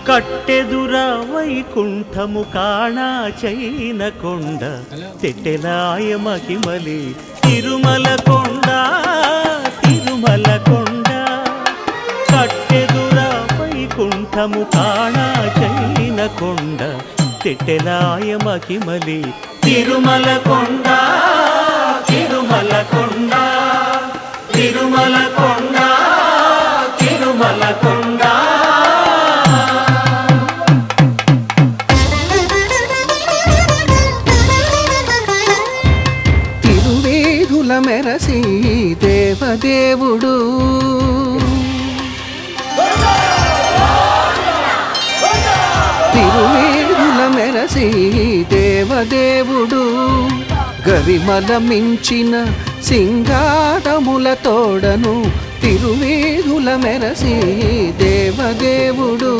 కట్టెదుర వైకుంఠము కాణా చైన కొండ తెట్టెలాయ మహిమలి తిరుమల కొండ తిరుమల కొండ కట్టెదుర వైకుంఠము కాణా చైన కొండ తెట్టెలాయ మహిమలి తిరుమల కొండ తిరుమల కొండ తిరుమల కొండ తిరుమల కొండ తిరువేధుల మెరసి దేవదేవుడు తిరువేధుల మెరసి దేవదేవుడు గరిమల మించిన సింగారముల తోడను తిరువేధుల మెరసి దేవదేవుడు